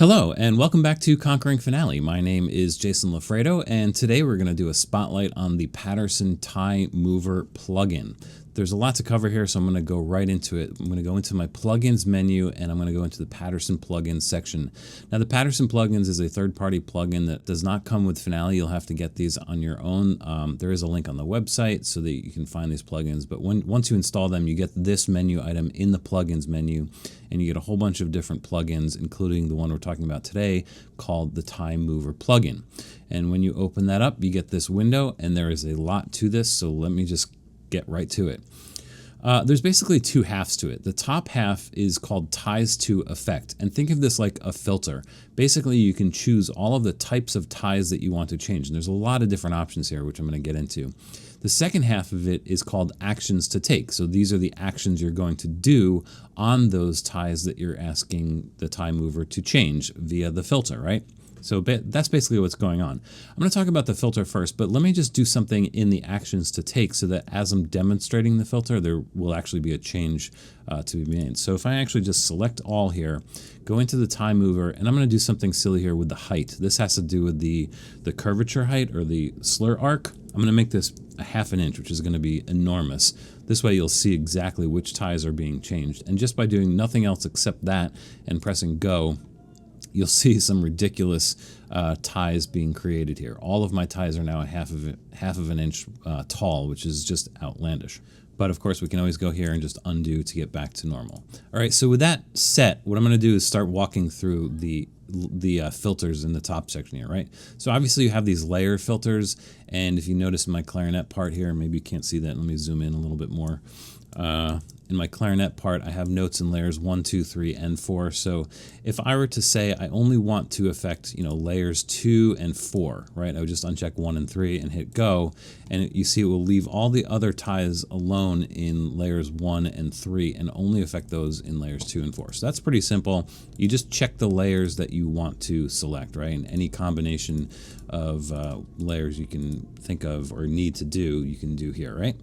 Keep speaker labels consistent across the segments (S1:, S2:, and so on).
S1: Hello, and welcome back to Conquering Finale. My name is Jason Lafredo, and today we're going to do a spotlight on the Patterson Tie Mover plugin. There's a lot to cover here, so I'm going to go right into it. I'm going to go into my plugins menu, and I'm going to go into the Patterson plugins section. Now, the Patterson plugins is a third-party plugin that does not come with Finale. You'll have to get these on your own. There is a link on the website so that you can find these plugins, but once you install them, you get this menu item in the plugins menu, and you get a whole bunch of different plugins, including the one we're talking about today called the Tie Mover plugin. And when you open that up, you get this window, and there is a lot to this, so let me just get right to it. There's basically two halves to it. The top half is called Ties to Effect, and think of this like a filter. Basically, you can choose all of the types of ties that you want to change, and there's a lot of different options here, which I'm going to get into. The second half of it is called Actions to Take. So these are the actions you're going to do on those ties that you're asking the tie mover to change via the filter, right? So that's basically what's going on. I'm going to talk about the filter first, but let me just do something in the actions to take so that as I'm demonstrating the filter, there will actually be a change to be made. So if I actually just select all here, go into the tie mover, and I'm going to do something silly here with the height. This has to do with the curvature height or the slur arc. I'm going to make this a ½ inch, which is going to be enormous. This way you'll see exactly which ties are being changed. And just by doing nothing else except that and pressing go, you'll see some ridiculous ties being created here. All of my ties are now a half of an inch tall, which is just outlandish. But of course, we can always go here and just undo to get back to normal. All right, so with that set, what I'm going to do is start walking through the filters in the top section here, right? So obviously you have these layer filters, and if you notice in my clarinet part here, maybe you can't see that. Let me zoom in a little bit more. In my clarinet part, I have notes in layers 1, 2, 3, and 4. So if I were to say I only want to affect, layers 2 and 4, right? I would just uncheck 1 and 3 and hit go, and you see it will leave all the other ties alone in layers 1 and 3 and only affect those in layers 2 and 4. So that's pretty simple. You just check the layers that you want to select, right? And any combination of layers you can think of or need to do, you can do here, right?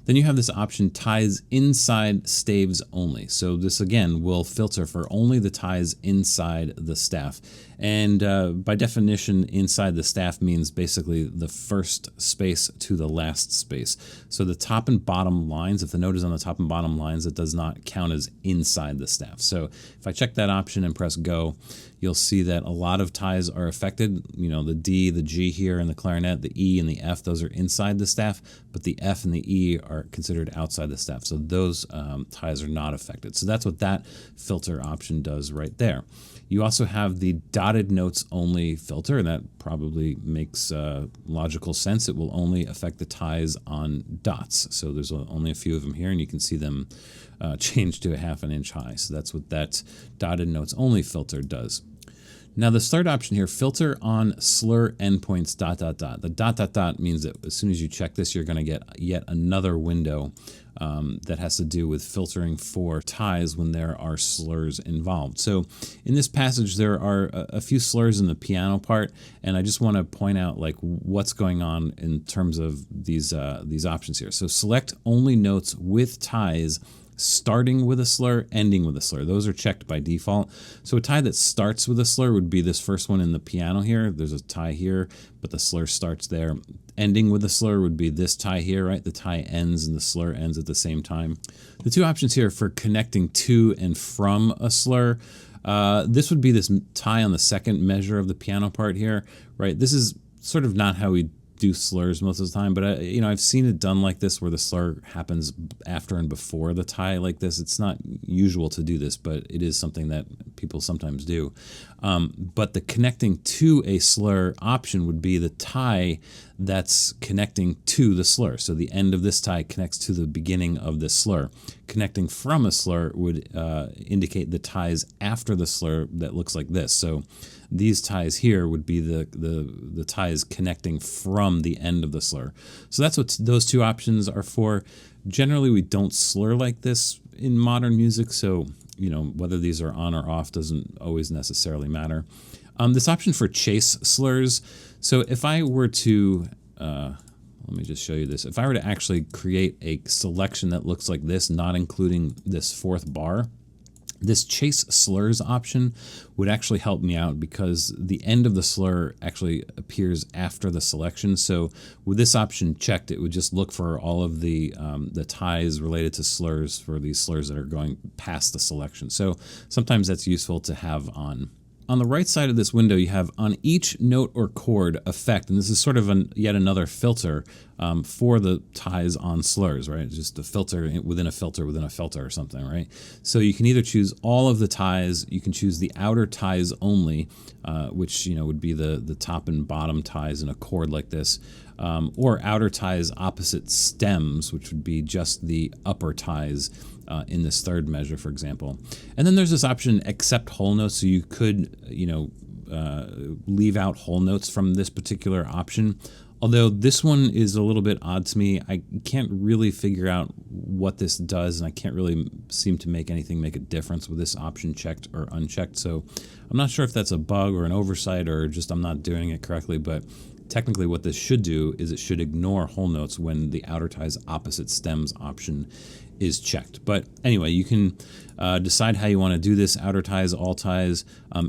S1: Then you have this option, ties inside staves only. So this again will filter for only the ties inside the staff. And by definition, inside the staff means basically the first space to the last space. So the top and bottom lines, if the note is on the top and bottom lines, it does not count as inside the staff. So if I check that option and press go, you'll see that a lot of ties are affected. The D, the G here in the clarinet, the E and the F, those are inside the staff, but the F and the E are considered outside the staff. So those ties are not affected. So that's what that filter option does right there. You also have the dotted notes only filter, and that probably makes logical sense. It will only affect the ties on dots. So there's only a few of them here, and you can see them change to a ½ inch high. So that's what that dotted notes only filter does. Now the third option here, filter on slur endpoints ... The ... means that as soon as you check this, you're going to get yet another window that has to do with filtering for ties when there are slurs involved. So in this passage, there are a few slurs in the piano part, and I just want to point out what's going on in terms of these options here. So select only notes with ties starting with a slur, ending with a slur. Those are checked by default. So a tie that starts with a slur would be this first one in the piano here. There's a tie here, but the slur starts there. Ending with a slur would be this tie here, right? The tie ends and the slur ends at the same time. The two options here for connecting to and from a slur, this would be this tie on the second measure of the piano part here, right? This is sort of not how we do slurs most of the time, but I've seen it done like this where the slur happens after and before the tie like this. It's not usual to do this, but it is something that people sometimes do. But the connecting to a slur option would be the tie that's connecting to the slur. So the end of this tie connects to the beginning of this slur. Connecting from a slur would indicate the ties after the slur that looks like this. So these ties here would be the ties connecting from the end of the slur. So that's what those two options are for. Generally, we don't slur like this in modern music, so whether these are on or off doesn't always necessarily matter. This option for chase slurs. So if I were to let me just show you this. If I were to actually create a selection that looks like this, not including this fourth bar, This chase slurs option would actually help me out because the end of the slur actually appears after the selection. So with this option checked, it would just look for all of the ties related to slurs for these slurs that are going past the selection. So sometimes that's useful to have on. On the right side of this window, you have on each note or chord effect, and this is sort of yet another filter for the ties on slurs, right? Just a filter within a filter within a filter or something, right? So you can either choose all of the ties, you can choose the outer ties only, which would be the top and bottom ties in a chord like this, or outer ties opposite stems, which would be just the upper ties in this third measure, for example. And then there's this option, accept whole notes, so you could, leave out whole notes from this particular option. Although this one is a little bit odd to me. I can't really figure out what this does, and I can't really seem to make anything make a difference with this option checked or unchecked. So I'm not sure if that's a bug or an oversight or just I'm not doing it correctly, but technically what this should do is it should ignore whole notes when the outer ties opposite stems option is checked. But anyway, you can decide how you want to do this. Outer ties, all ties.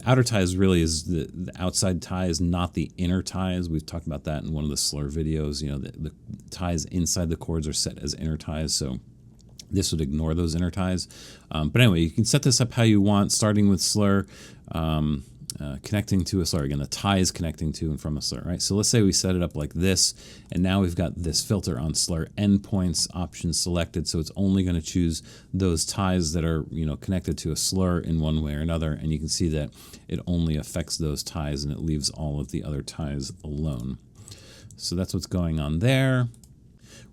S1: Outer ties really is the outside ties, not the inner ties. We've talked about that in one of the slur videos. The ties inside the chords are set as inner ties, so this would ignore those inner ties. But anyway, you can set this up how you want, starting with slur, connecting to a slur. Again, the ties connecting to and from a slur, right? So let's say we set it up like this, and now we've got this filter on slur endpoints option selected, so it's only going to choose those ties that are connected to a slur in one way or another, and you can see that it only affects those ties and it leaves all of the other ties alone. So that's what's going on there.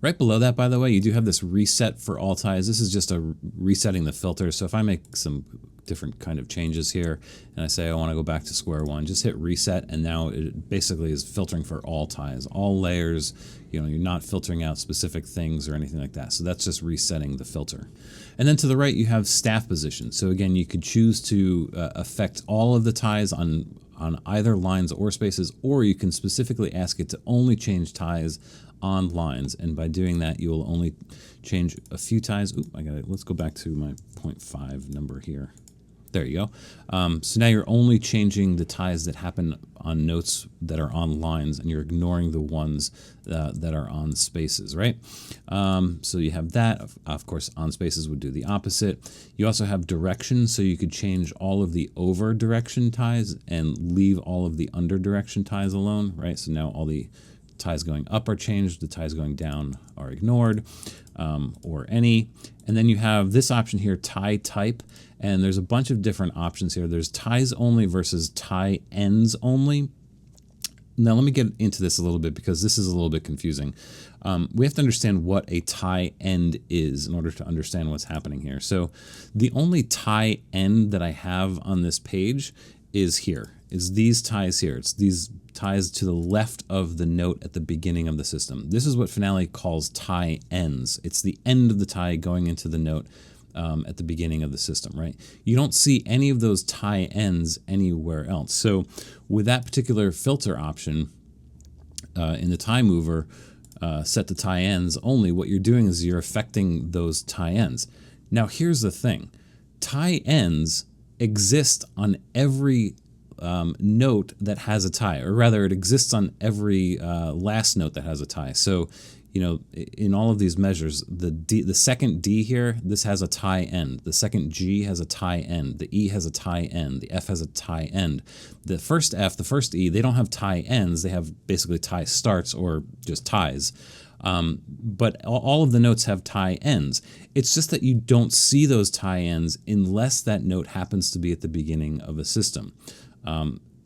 S1: Right below that, by the way, you do have this reset for all ties. This is just a resetting the filter. So if I make some different kind of changes here and I say I want to go back to square one, just hit reset, and now it basically is filtering for all ties, all layers. You're not filtering out specific things or anything like that. So that's just resetting the filter. And then to the right, you have staff position. So again, you could choose to affect all of the ties on either lines or spaces, or you can specifically ask it to only change ties on lines, and by doing that you will only change a few ties. Let's go back to my 0.5 number here. There you go. So now you're only changing the ties that happen on notes that are on lines, and you're ignoring the ones that are on spaces, right? So you have that. Of course, on spaces would do the opposite. You also have direction, so you could change all of the over direction ties and leave all of the under direction ties alone, right? So now all the ties going up are changed, the ties going down are ignored, or any. And then you have this option here, tie type, and there's a bunch of different options here. There's ties only versus tie ends only. Now let me get into this a little bit because this is a little bit confusing. We have to understand what a tie end is in order to understand what's happening here. So the only tie end that I have on this page is here. Is these ties here. It's these ties to the left of the note at the beginning of the system. This is what Finale calls tie ends. It's the end of the tie going into the note at the beginning of the system, right? You don't see any of those tie ends anywhere else. So with that particular filter option in the tie mover, set to tie ends only, what you're doing is you're affecting those tie ends. Now here's the thing. Tie ends exist on every note that has a tie, or rather it exists on every last note that has a tie. So in all of these measures, the second D here, this has a tie end. The second G has a tie end. The E has a tie end. The F has a tie end. The first F, the first E, they don't have tie ends. They have basically tie starts or just ties. But all of the notes have tie ends. It's just that you don't see those tie ends unless that note happens to be at the beginning of a system.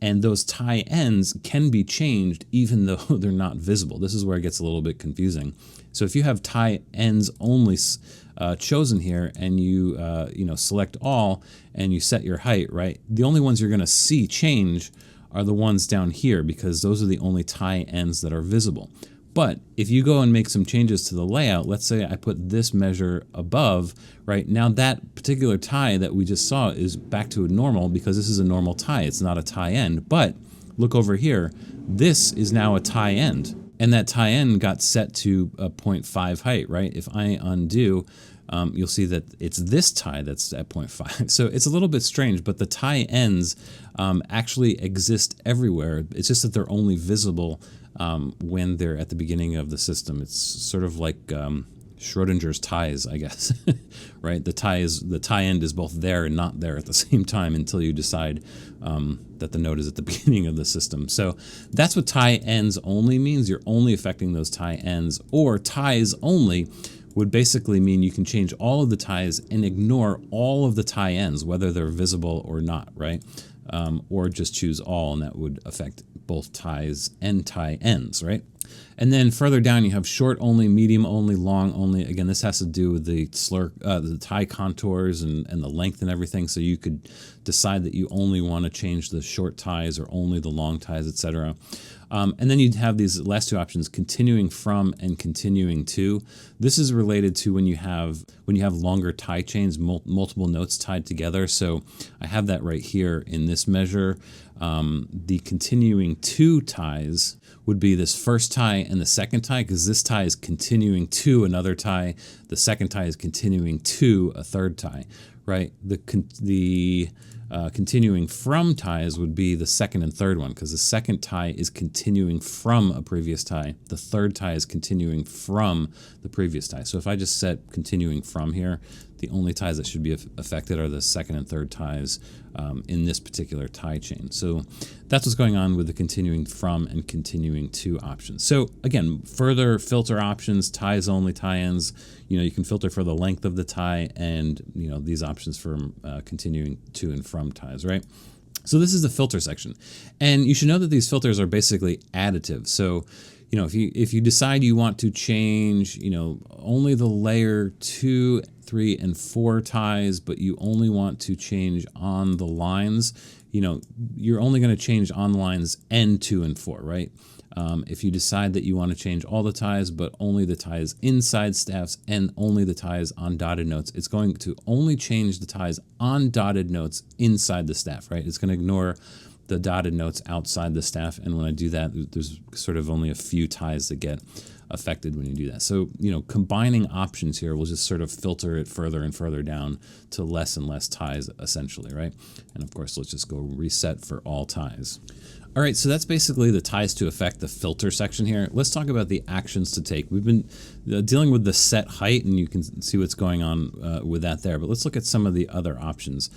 S1: And those tie ends can be changed even though they're not visible. This is where it gets a little bit confusing. So if you have tie ends only chosen here, and you select all and you set your height, right? The only ones you're going to see change are the ones down here because those are the only tie ends that are visible. But if you go and make some changes to the layout, let's say I put this measure above, right? Now that particular tie that we just saw is back to a normal because this is a normal tie. It's not a tie end. But look over here. This is now a tie end. And that tie end got set to a 0.5 height, right? If I undo you'll see that it's this tie that's at 0.5. So it's a little bit strange, but the tie ends actually exist everywhere. It's just that they're only visible when they're at the beginning of the system. It's sort of like Schrodinger's ties, I guess, right? The tie end is both there and not there at the same time until you decide that the node is at the beginning of the system. So that's what tie ends only means. You're only affecting those tie ends, or ties only would basically mean you can change all of the ties and ignore all of the tie ends, whether they're visible or not, right? Or just choose all, and that would affect both ties and tie ends, right? And then further down, you have short only, medium only, long only. Again, this has to do with the slur, the tie contours and the length and everything. So you could decide that you only want to change the short ties or only the long ties, etc. And then you'd have these last two options, continuing from and continuing to. This is related to when you have longer tie chains, multiple notes tied together. So I have that right here in this measure. The continuing to ties would be this first tie and the second tie, because this tie is continuing to another tie. The second tie is continuing to a third tie, right? The continuing from ties would be the second and third one, because the second tie is continuing from a previous tie. The third tie is continuing from the previous tie. So if I just set continuing from here, the only ties that should be affected are the second and third ties in this particular tie chain. So that's what's going on with the continuing from and continuing to options. So again, further filter options, ties only, tie ends. You can filter for the length of the tie, and these options for continuing to and from ties, right? So this is the filter section, and you should know that these filters are basically additive. So if you decide you want to change only the layer 2, 3, and 4 ties, but you only want to change on the lines, you're only going to change on the lines N, 2, and 4, right? If you decide that you want to change all the ties, but only the ties inside staffs and only the ties on dotted notes, it's going to only change the ties on dotted notes inside the staff, right? It's going to ignore the dotted notes outside the staff. And when I do that, there's sort of only a few ties that get affected when you do that. So, combining options here will just sort of filter it further and further down to less and less ties, essentially, right? And of course, let's just go reset for all ties. All right, so that's basically the ties to affect the filter section here. Let's talk about the actions to take. We've been dealing with the set height, and you can see what's going on with that there. But let's look at some of the other options.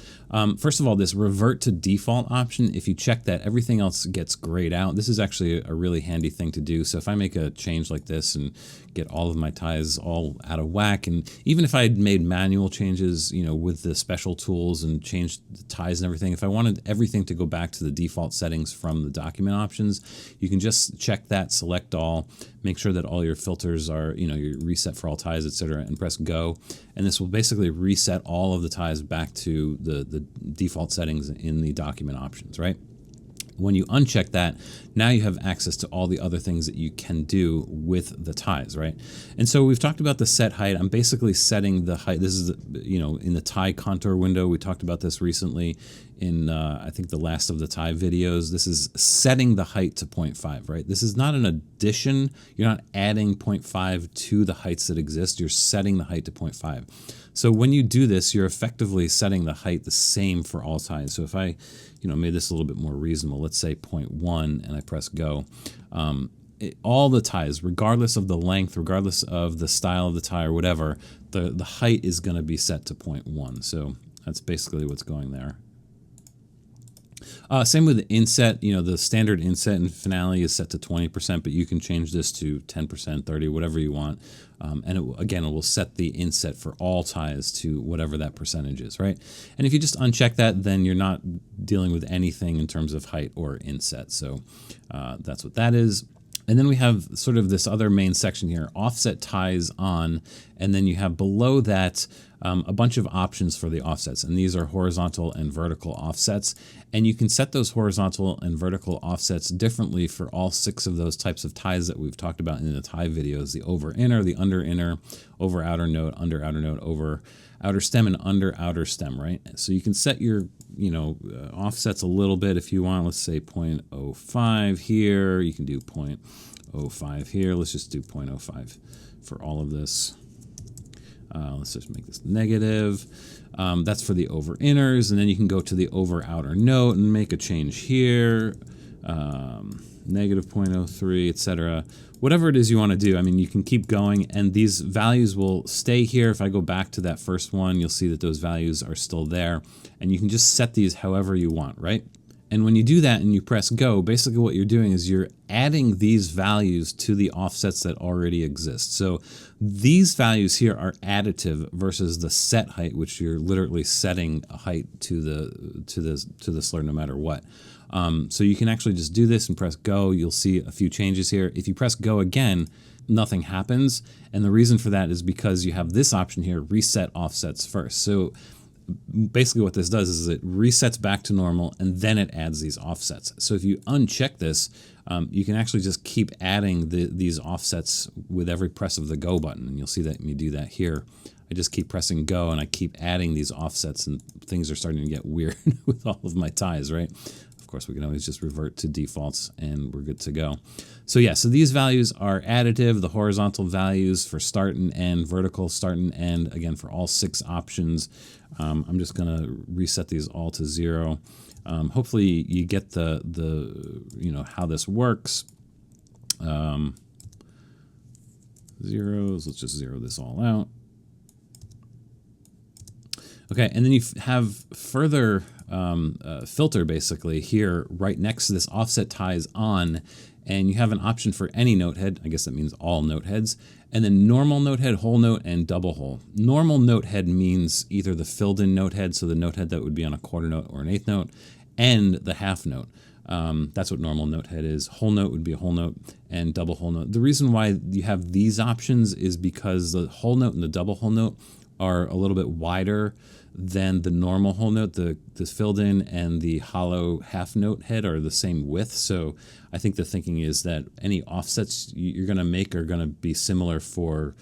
S1: First of all, this revert to default option, if you check that, everything else gets grayed out. This is actually a really handy thing to do. So if I make a change like this and get all of my ties all out of whack, and even if I had made manual changes, with the special tools and changed the ties and everything, if I wanted everything to go back to the default settings from the document options, you can just check that, select all, make sure that all your filters are, your reset for all ties, etc., and press go. And this will basically reset all of the ties back to the default settings in the document options, right? When you uncheck that, now you have access to all the other things that you can do with the ties, right? And so we've talked about the set height. I'm basically setting the height. This is, in the tie contour window. We talked about this recently in, I think, the last of the tie videos. This is setting the height to 0.5, right? This is not an addition. You're not adding 0.5 to the heights that exist. You're setting the height to 0.5. So when you do this, you're effectively setting the height the same for all ties. So if I made this a little bit more reasonable, let's say 0.1, and I press go, all the ties, regardless of the length, regardless of the style of the tie or whatever, the height is going to be set to 0.1. So that's basically what's going there. Same with the inset. The standard inset in Finale is set to 20%, but you can change this to 10%, 30%, whatever you want. And it will set the inset for all ties to whatever that percentage is, right? And if you just uncheck that, then you're not dealing with anything in terms of height or inset. So that's what that is. And then we have sort of this other main section here, offset ties on, and then you have below that a bunch of options for the offsets, and these are horizontal and vertical offsets. And you can set those horizontal and vertical offsets differently for all 6 of those types of ties that we've talked about in the tie videos: the over inner, the under inner, over outer note, under outer note, over outer stem, and under outer stem, right? So you can set your offsets a little bit if you want. Let's say 0.05 here. You can do 0.05 here. Let's just do 0.05 for all of this. Let's just make this negative. That's for the over inners, and then you can go to the over outer note and make a change here, negative 0.03, etc. Whatever it is you want to do. I mean, you can keep going, and these values will stay here. If I go back to that first one, you'll see that those values are still there, and you can just set these however you want, right? And when you do that and you press go, basically what you're doing is you're adding these values to the offsets that already exist. So these values here are additive versus the set height, which you're literally setting a height to the slur no matter what. So you can actually just do this and press go. You'll see a few changes here. If you press go again, nothing happens. And the reason for that is because you have this option here, reset offsets first. So basically what this does is it resets back to normal and then it adds these offsets. So if you uncheck this, you can actually just keep adding these offsets with every press of the go button. And you'll see that when you do that here, I just keep pressing go and I keep adding these offsets, and things are starting to get weird with all of my ties, right? Of course, we can always just revert to defaults and we're good to go. So yeah, so these values are additive. The horizontal values for start and end, vertical start and end, again, for all 6 options. I'm just going to reset these all to 0. Hopefully you get the how this works. Zeros, let's just zero this all out. Okay, and then you have further filter basically here right next to this offset ties on, and you have an option for any note head. I guess that means all note heads. And then normal note head, whole note, and double whole. Normal note head means either the filled in note head, so the note head that would be on a quarter note or an eighth note, and the half note. That's what normal note head is. Whole note would be a whole note, and double whole note. The reason why you have these options is because the whole note and the double whole note are a little bit wider than the normal whole note. The filled in and the hollow half note head are the same width. So I think the thinking is that any offsets you're going to make are going to be similar for,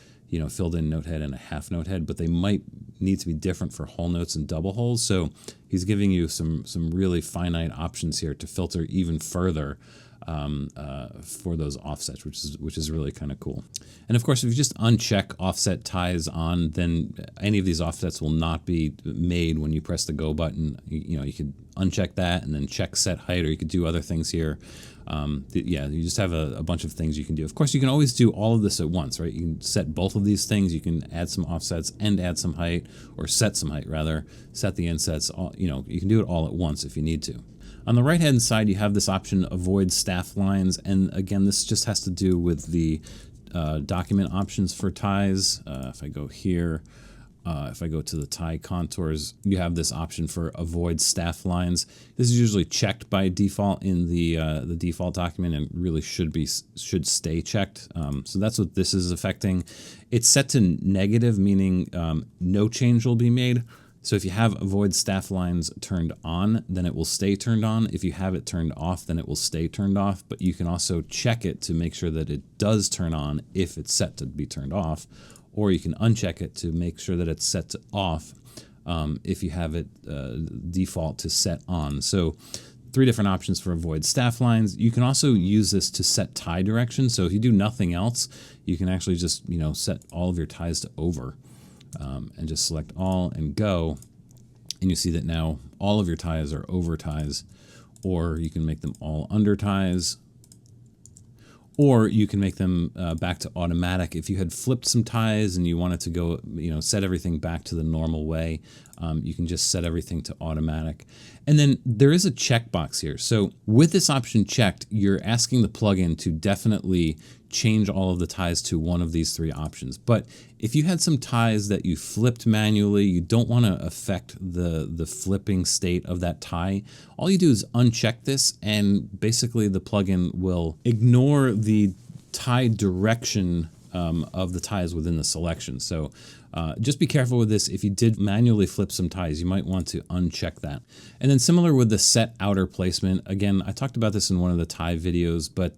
S1: filled in note head and a half note head, but they might need to be different for whole notes and double wholes. So he's giving you some really finite options here to filter even further for those offsets, which is really kind of cool. And of course, if you just uncheck offset ties on, then any of these offsets will not be made when you press the go button. You could uncheck that and then check set height, or you could do other things here. You just have a bunch of things you can do. Of course, you can always do all of this at once, right? You can set both of these things. You can add some offsets and add some height, or set some height rather, set the insets. You can do it all at once if you need to. On the right-hand side, you have this option, avoid staff lines. And again, this just has to do with the document options for ties. If I go here, if I go to the tie contours, you have this option for avoid staff lines. This is usually checked by default in the default document, and really should stay checked. So that's what this is affecting. It's set to negative, meaning no change will be made. So if you have avoid staff lines turned on, then it will stay turned on. If you have it turned off, then it will stay turned off. But you can also check it to make sure that it does turn on if it's set to be turned off. Or you can uncheck it to make sure that it's set to off if you have it default to set on. So 3 different options for avoid staff lines. You can also use this to set tie direction. So if you do nothing else, you can actually just set all of your ties to over. And just select all and go, and you see that now all of your ties are over ties, or you can make them all under ties, or you can make them back to automatic. If you had flipped some ties and you wanted to go, set everything back to the normal way, you can just set everything to automatic. And then there is a checkbox here. So with this option checked, you're asking the plugin to definitely change all of the ties to one of these 3 options. But if you had some ties that you flipped manually, you don't want to affect the flipping state of that tie, all you do is uncheck this, and basically the plugin will ignore the tie direction of the ties within the selection. So just be careful with this. If you did manually flip some ties, you might want to uncheck that. And then similar with the set outer placement, again, I talked about this in one of the tie videos, but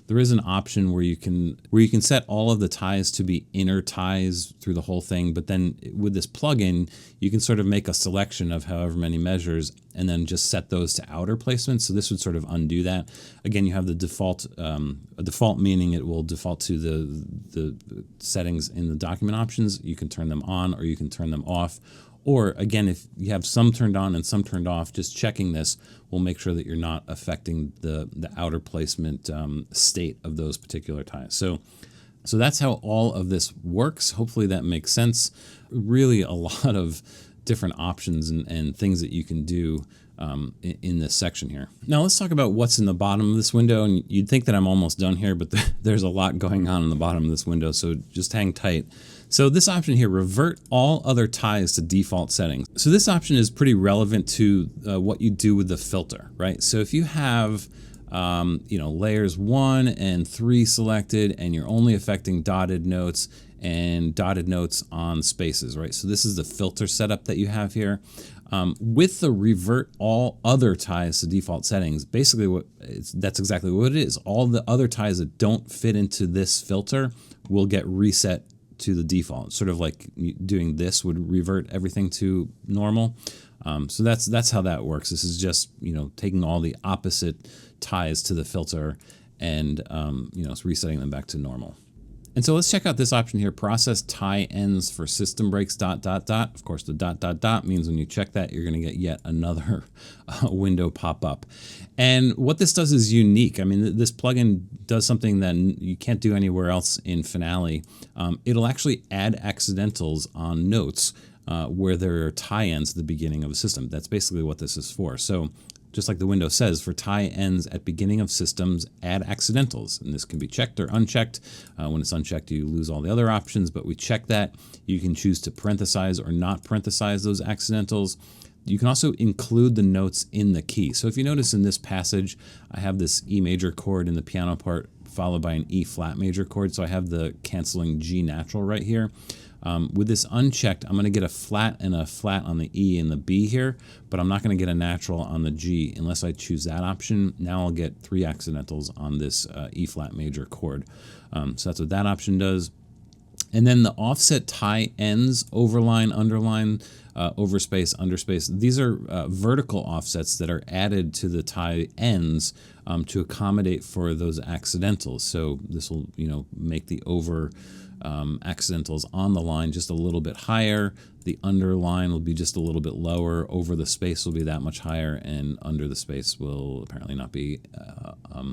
S1: there is an option where you can set all of the ties to be inner ties through the whole thing. But then with this plugin, you can sort of make a selection of however many measures and then just set those to outer placement. So this would sort of undo that. Again, you have the default, a default meaning it will default to the settings in the document options. You can turn them on or you can turn them off. Or again, if you have some turned on and some turned off, just checking this will make sure that you're not affecting the outer placement state of those particular ties. So that's how all of this works. Hopefully that makes sense. Really a lot of different options and things that you can do in this section here. Now let's talk about what's in the bottom of this window. And you'd think that I'm almost done here, but there's a lot going on in the bottom of this window, so just hang tight. So this option here, revert all other ties to default settings. So this option is pretty relevant to what you do with the filter, right? So if you have layers 1 and 3 selected and you're only affecting dotted notes and dotted notes on spaces, right? So this is the filter setup that you have here. With the revert all other ties to default settings, basically that's exactly what it is. All the other ties that don't fit into this filter will get reset to the default. Sort of like doing this would revert everything to normal. So that's how that works. This is just, taking all the opposite ties to the filter and, it's resetting them back to normal. And so let's check out this option here, process tie ends for system breaks, ... Of course, the ... means when you check that, you're going to get yet another window pop up. And what this does is unique. I mean, this plugin does something that you can't do anywhere else in Finale. It'll actually add accidentals on notes where there are tie ends at the beginning of a system. That's basically what this is for. So just like the window says, for tie ends at beginning of systems, add accidentals. And this can be checked or unchecked. When it's unchecked, you lose all the other options, but we check that. You can choose to parenthesize or not parenthesize those accidentals. You can also include the notes in the key. So if you notice in this passage, I have this E major chord in the piano part followed by an E flat major chord. So I have the canceling G natural right here. With this unchecked, I'm going to get a flat and a flat on the E and the B here, but I'm not going to get a natural on the G unless I choose that option. Now I'll get 3 accidentals on this E flat major chord. So that's what that option does. And then the offset tie ends, overline, underline, overspace, underspace. These are vertical offsets that are added to the tie ends to accommodate for those accidentals. So this will, make the over accidentals on the line just a little bit higher. The underline will be just a little bit lower. Over the space will be that much higher, and under the space will apparently not be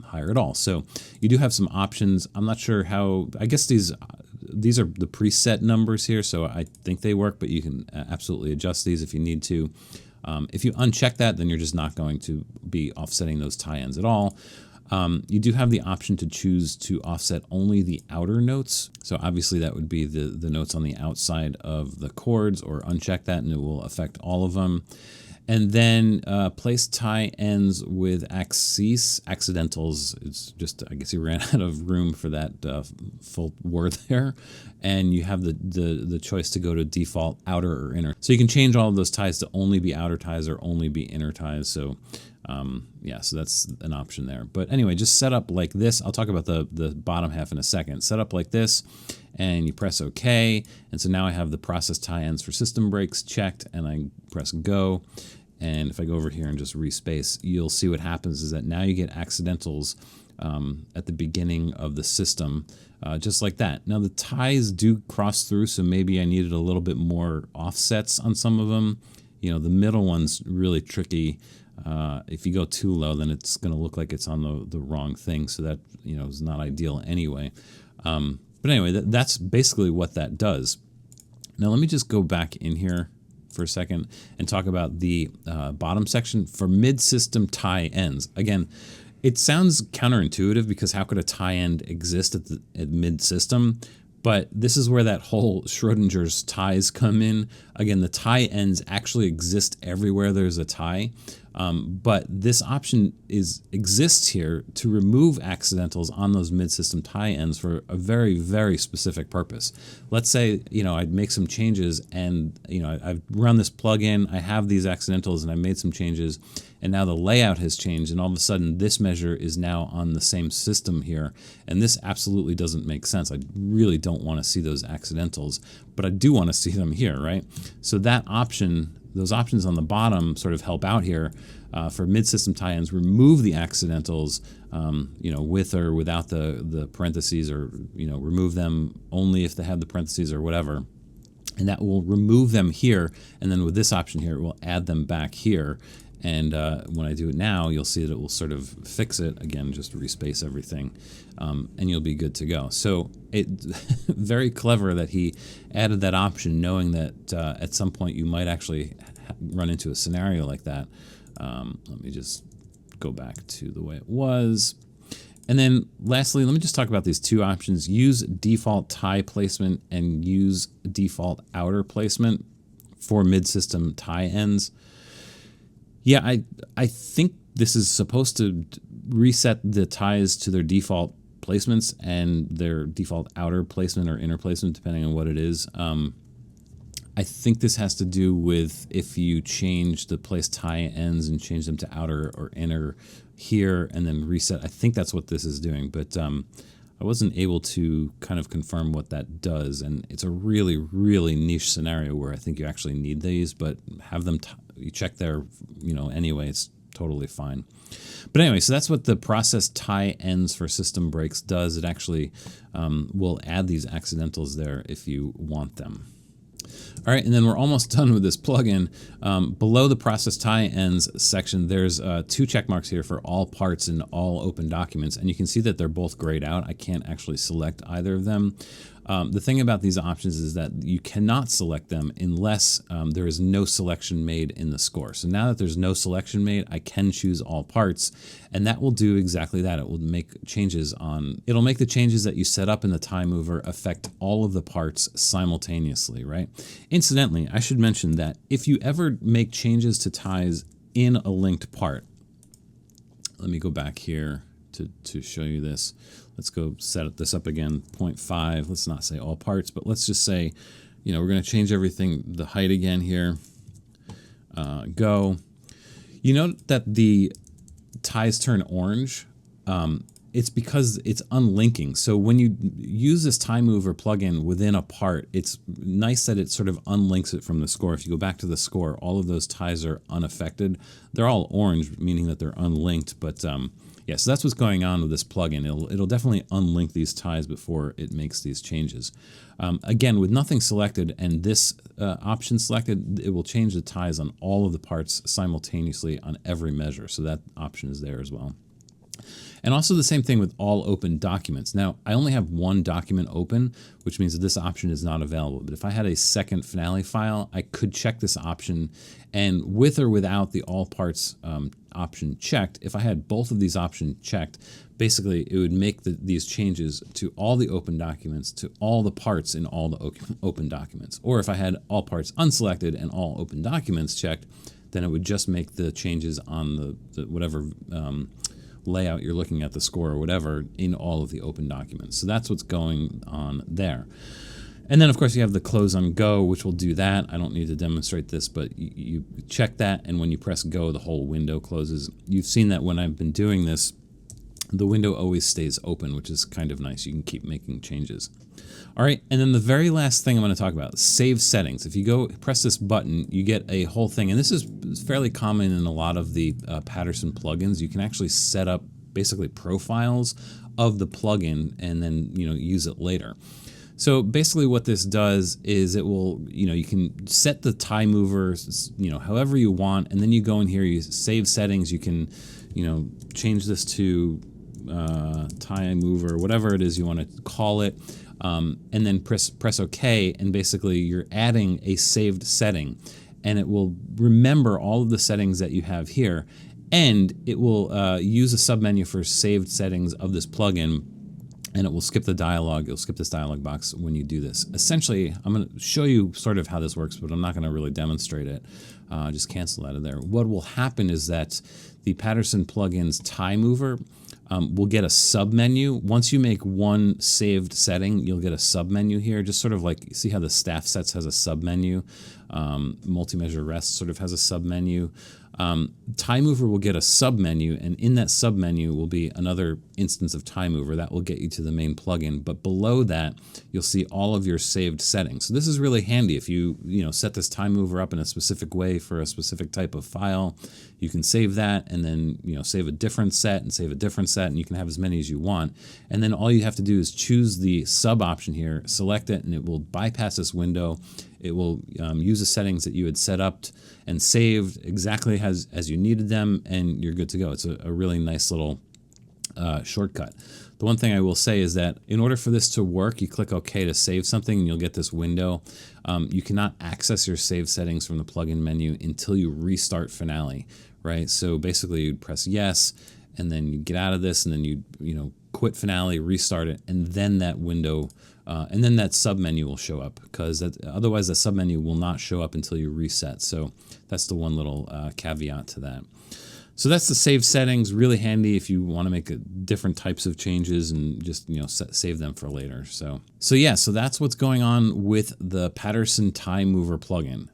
S1: higher at all. So you do have some options. I'm not sure how. I guess these are the preset numbers here, so I think they work, but you can absolutely adjust these if you need to. If you uncheck that, then you're just not going to be offsetting those tie-ins at all. You do have the option to choose to offset only the outer notes. So obviously that would be the notes on the outside of the chords, or uncheck that and it will affect all of them. And then place tie ends with accidentals. It's just, I guess you ran out of room for that full word there. And you have the choice to go to default outer or inner. So you can change all of those ties to only be outer ties or only be inner ties. So so that's an option there. But anyway, just set up like this. I'll talk about the bottom half in a second. Set up like this, and you press OK. And so now I have the process tie ends for system breaks checked, and I press go. And if I go over here and just respace, you'll see what happens is that now you get accidentals at the beginning of the system, just like that. Now the ties do cross through, so maybe I needed a little bit more offsets on some of them. The middle one's really tricky. If you go too low, then it's going to look like it's on the wrong thing. So that, is not ideal anyway. But anyway, that's basically what that does. Now let me just go back in here for a second and talk about the bottom section for mid-system tie ends. Again, it sounds counterintuitive because how could a tie end exist at mid-system? But this is where that whole Schrodinger's ties come in. Again, the tie ends actually exist everywhere there's a tie. But this option exists here to remove accidentals on those mid-system tie ends for a very, very specific purpose. Let's say, I'd make some changes and, I've run this plugin, I have these accidentals and I made some changes, and now the layout has changed, and all of a sudden this measure is now on the same system here. And this absolutely doesn't make sense. I really don't want to see those accidentals, but I do want to see them here, right? So that option, those options on the bottom sort of help out here for mid-system tie-ins. Remove the accidentals, with or without the parentheses, or remove them only if they have the parentheses or whatever. and that will remove them here. And then with this option here, it will add them back here. And when I do it now, you'll see that it will sort of fix it again, just respace everything, and you'll be good to go. So it very clever that he added that option, knowing that at some point you might actually run into a scenario like that. Let me just go back to the way it was. And then lastly, let me just talk about these two options: use default tie placement and use default outer placement for mid-system tie ends. Yeah, I think this is supposed to reset the ties to their default placements and their default outer placement or inner placement, depending on what it is. I think this has to do with if you change the place tie ends and change them to outer or inner here and then reset. I think that's what this is doing, but I wasn't able to kind of confirm what that does. And it's a really, really niche scenario where I think you actually need these, but have them you check there, anyway, it's totally fine. But anyway, so that's what the process tie ends for system breaks does. It actually will add these accidentals there if you want them. All right, and then we're almost done with this plugin. Below the process tie ends section, there's 2 check marks here for all parts and all open documents, and you can see that they're both grayed out. I can't actually select either of them. The thing about these options is that you cannot select them unless there is no selection made in the score. So now that there's no selection made, I can choose all parts, and that will do exactly that. It will make changes it'll make the changes that you set up in the tie mover affect all of the parts simultaneously, right? Incidentally, I should mention that if you ever make changes to ties in a linked part, let me go back here to show you this. Let's go set this up again, 0.5. Let's not say all parts, but let's just say, we're going to change everything, the height again here. Go. You note that the ties turn orange. It's because it's unlinking. So when you use this tie mover plugin within a part, it's nice that it sort of unlinks it from the score. If you go back to the score, all of those ties are unaffected. They're all orange, meaning that they're unlinked, but yeah, so that's what's going on with this plugin. It'll definitely unlink these ties before it makes these changes. Again, with nothing selected and this option selected, it will change the ties on all of the parts simultaneously on every measure. So that option is there as well. And also the same thing with all open documents. Now, I only have one document open, which means that this option is not available. But if I had a second Finale file, I could check this option, and with or without the all parts option checked, if I had both of these options checked, basically it would make these changes to all the open documents, to all the parts in all the open documents. Or if I had all parts unselected and all open documents checked, then it would just make the changes on the whatever layout you're looking at, the score or whatever, in all of the open documents. So that's what's going on there. And then, of course, you have the close on go, which will do that. I don't need to demonstrate this, but you check that, and when you press go, the whole window closes. You've seen that when I've been doing this, the window always stays open, which is kind of nice. You can keep making changes. All right, and then the very last thing I'm going to talk about, save settings. If you go press this button, you get a whole thing, and this is fairly common in a lot of the Patterson plugins. You can actually set up basically profiles of the plugin and then use it later. So basically what this does is it will, you can set the tie mover, however you want, and then you go in here, you save settings, you can, change this to tie mover, whatever it is you want to call it, and then press OK, and basically you're adding a saved setting, and it will remember all of the settings that you have here, and it will use a submenu for saved settings of this plugin, and it will skip the dialog. It'll skip this dialog box when you do this. Essentially, I'm going to show you sort of how this works, but I'm not going to really demonstrate it. Just cancel out of there. What will happen is that the Patterson plugin's tie mover will get a submenu. Once you make one saved setting, you'll get a submenu here, just sort of like, see how the staff sets has a submenu, multi-measure rest sort of has a submenu. Tie mover will get a submenu, and in that submenu will be another instance of tie mover that will get you to the main plugin. But below that, you'll see all of your saved settings. So this is really handy if you set this tie mover up in a specific way for a specific type of file. You can save that, and then save a different set and save a different set, and you can have as many as you want. And then all you have to do is choose the sub option here, select it, and it will bypass this window. It will use the settings that you had set up and saved exactly as you needed them, and you're good to go. It's a really nice little shortcut. The one thing I will say is that in order for this to work, you click OK to save something, and you'll get this window. You cannot access your save settings from the plugin menu until you restart Finale, right? So basically, you'd press yes, and then you get out of this, and then you quit Finale, restart it, and then that window, and then that sub menu will show up, because otherwise the sub menu will not show up until you reset. So that's the one little caveat to that. So that's the save settings. Really handy if you want to make different types of changes and just save them for later. So that's what's going on with the Patterson tie mover plugin.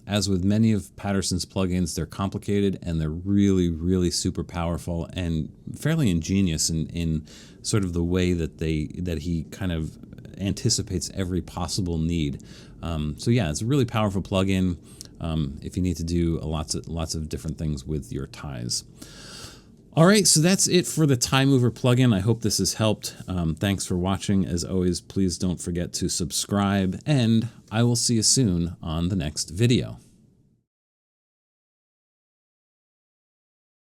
S1: As with many of Patterson's plugins, they're complicated and they're really, really super powerful and fairly ingenious in sort of the way that he kind of anticipates every possible need. So yeah, it's a really powerful plugin. If you need to do lots of different things with your ties. All right, so that's it for the tie mover plugin. I hope this has helped. Thanks for watching. As always, please don't forget to subscribe, and I will see you soon on the next video.